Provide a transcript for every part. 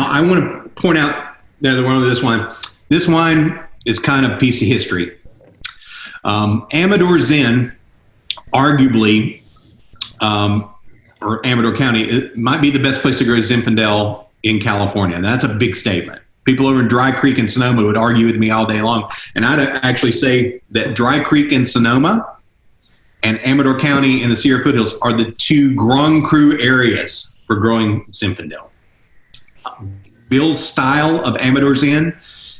Now, I want to point out that one of this wine. This wine is kind of a piece of history. Amador Zin, arguably, or Amador County, it might be the best place to grow Zinfandel in California. And that's a big statement. People over in Dry Creek and Sonoma would argue with me all day long. And I'd actually say that Dry Creek and Sonoma and Amador County and the Sierra Foothills are the two Grand Cru areas for growing Zinfandel. Bill's style of Amador Zin,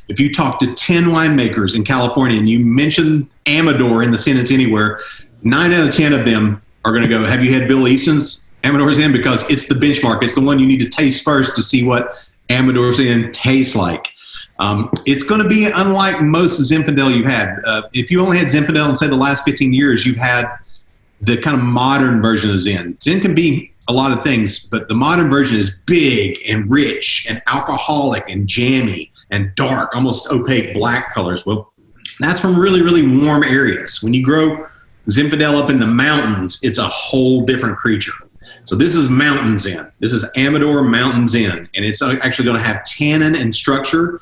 if you talk to 10 winemakers in California and you mention Amador in the sentence anywhere, 9 out of 10 of them are going to go, have you had Bill Easton's Amador Zin? Because it's the benchmark. It's the one you need to taste first to see what Amador Zin tastes like. It's going to be unlike most Zinfandel you've had. If you only had Zinfandel in, say, the last 15 years, you've had the kind of modern version of Zin. Zin can be a lot of things, but the modern version is big and rich and alcoholic and jammy and dark, almost opaque black colors. Well, that's from really, really warm areas. When you grow Zinfandel up in the mountains, it's a whole different creature. So this is Mountain Zin. This is Amador Mountain Zin, and it's actually going to have tannin and structure,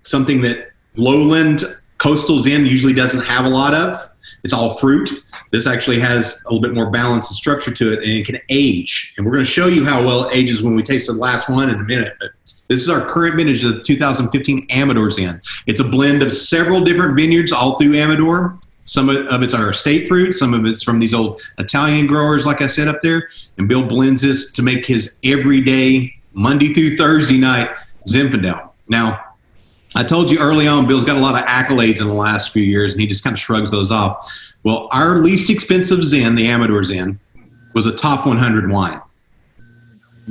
something that lowland coastal Zin usually doesn't have a lot of. It's all fruit. This actually has a little bit more balance and structure to it, and it can age. And we're going to show you how well it ages when we taste the last one in a minute. But this is our current vintage of the 2015 Amador Zin. It's a blend of several different vineyards all through Amador. Some of it's our estate fruit. Some of it's from these old Italian growers, like I said up there. And Bill blends this to make his everyday Monday through Thursday night Zinfandel. Now, I told you early on, Bill's got a lot of accolades in the last few years, and he just kind of shrugs those off. Well, our least expensive Zin, the Amador Zin, was a top 100 wine.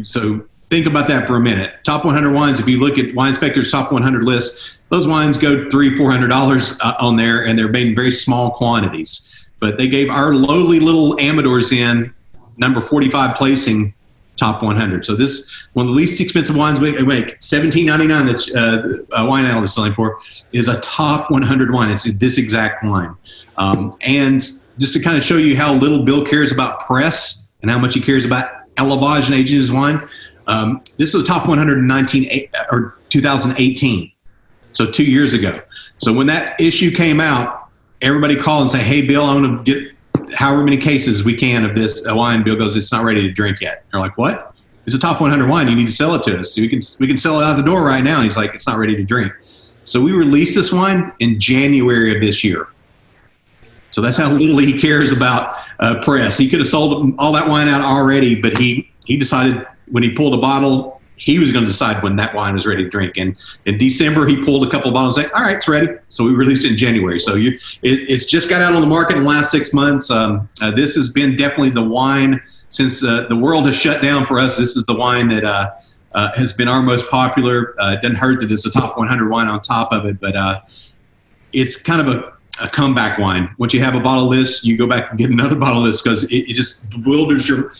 So think about that for a minute. Top 100 wines, if you look at Wine Spectator's top 100 list, those wines go $300-$400 on there, and they're made in very small quantities. But they gave our lowly little Amador Zin number 45 placing top 100. So this one of the least expensive wines we make, $17.99 that Wine Island is selling for, is a top 100 wine. It's this exact wine. And just to kind of show you how little Bill cares about press and how much he cares about élevage and aging his wine, this was a top 100 in 2018. So 2 years ago. So when that issue came out, everybody called and said, hey, Bill, I want to get however many cases we can of this wine. Bill goes, it's not ready to drink yet. They're like, what? It's a top 100 wine. You need to sell it to us. So we can sell it out the door right now. And he's like, it's not ready to drink. So we released this wine in January of this year. So that's how little he cares about press. He could have sold all that wine out already, but he decided when he pulled a bottle, he was going to decide when that wine was ready to drink. And in December, he pulled a couple of bottles and said, all right, it's ready. So we released it in January. So it's just got out on the market in the last 6 months. This has been definitely the wine since the world has shut down for us. This is the wine that has been our most popular. It doesn't hurt that it's a top 100 wine on top of it, but it's kind of a comeback wine. Once you have a bottle of this, you go back and get another bottle of this because it just bewilders you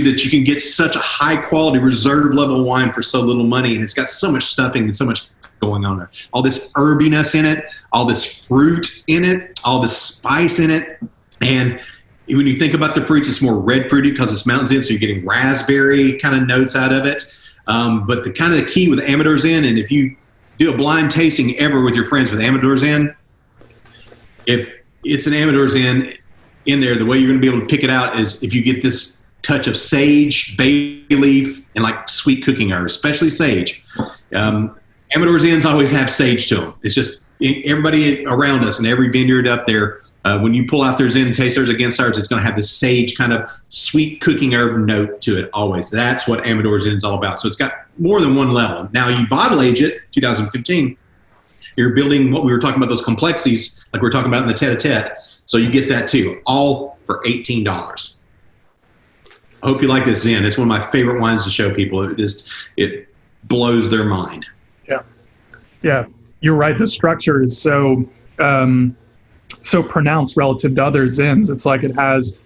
that you can get such a high quality reserve level wine for so little money, and it's got so much stuffing and so much going on there. All this herbiness in it, all this fruit in it, all this spice in it. And when you think about the fruits, it's more red fruity because it's Mountain Zin, so you're getting raspberry kind of notes out of it. But the kind of the key with Amador Zin, and if you do a blind tasting ever with your friends with Amador Zin, if it's an Amador Zin in there, the way you're going to be able to pick it out is if you get this touch of sage, bay leaf, and like sweet cooking herbs, especially sage. Amador Zins always have sage to them. It's just everybody around us and every vineyard up there, when you pull out their Zin and taste theirs against ours, it's going to have this sage kind of sweet cooking herb note to it always. That's what Amador Zin is all about. So it's got more than one level. Now you bottle age it, 2015, you're building what we were talking about, those complexities, like we were talking about in the tete-a-tete. So you get that too, all for $18. I hope you like this Zin. It's one of my favorite wines to show people. It blows their mind. Yeah, you're right. The structure is so pronounced relative to other Zins. It's like it has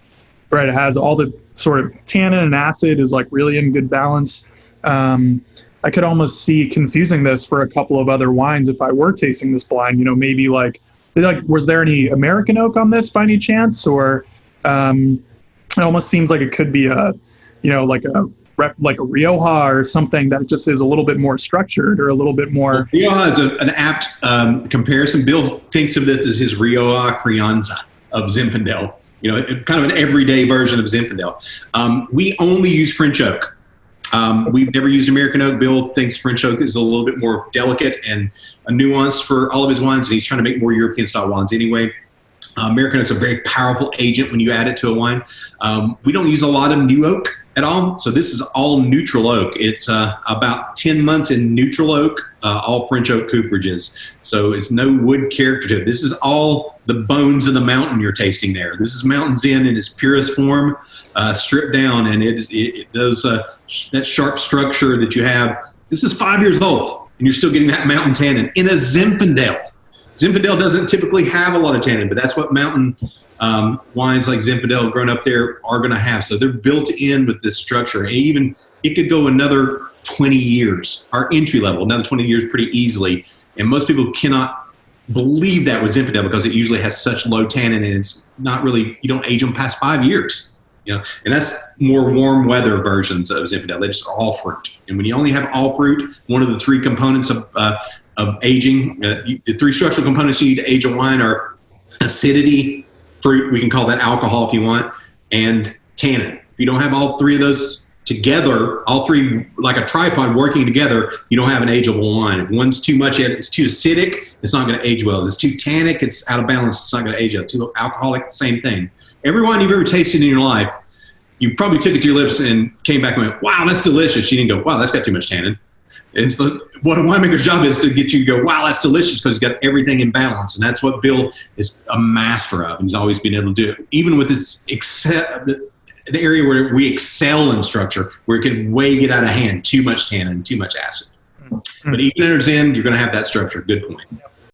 all the sort of tannin and acid is like really in good balance. I could almost see confusing this for a couple of other wines if I were tasting this blind. Maybe like was there any American oak on this by any chance, or it almost seems like it could be like a like a Rioja or something that just is a little bit more structured or a little bit more. Rioja is an apt comparison. Bill thinks of this as his Rioja Crianza of Zinfandel. You know, kind of an everyday version of Zinfandel. We only use French oak. We've never used American oak. Bill thinks French oak is a little bit more delicate and nuanced for all of his wines, and he's trying to make more European style wines anyway. American oak is a very powerful agent when you add it to a wine. We don't use a lot of new oak at all, so this is all neutral oak. It's about 10 months in neutral oak, all French oak cooperages. So it's no wood character to it. This is all the bones of the mountain you're tasting there. This is Mountain Zen in its purest form, stripped down, and that sharp structure that you have. This is 5 years old, and you're still getting that mountain tannin in a Zinfandel. Zinfandel doesn't typically have a lot of tannin, but that's what mountain wines like Zinfandel grown up there are going to have. So they're built in with this structure. And it could go another 20 years, our entry level, another 20 years pretty easily. And most people cannot believe that with Zinfandel because it usually has such low tannin, and it's not really, you don't age them past 5 years. You know, and that's more warm weather versions of Zinfandel. They just are all fruit. And when you only have all fruit, one of the three components of aging, the three structural components you need to age a wine are acidity, fruit, we can call that alcohol if you want, and tannin. If you don't have all three of those together, all three like a tripod working together, you don't have an ageable wine. If one's too much, it's too acidic, it's not going to age well. If it's too tannic, it's out of balance, it's not going to age well. Too alcoholic, same thing. Every wine you've ever tasted in your life, you probably took it to your lips and came back and went, wow, that's delicious. You didn't go, wow, that's got too much tannin. And so what a winemaker's job is to get you to go, wow, that's delicious, because he's got everything in balance. And that's what Bill is a master of. And he's always been able to do it. Even with this an area where we excel in structure, where it can way get out of hand, too much tannin, too much acid. But even in Zen, you're going to have that structure. Good point.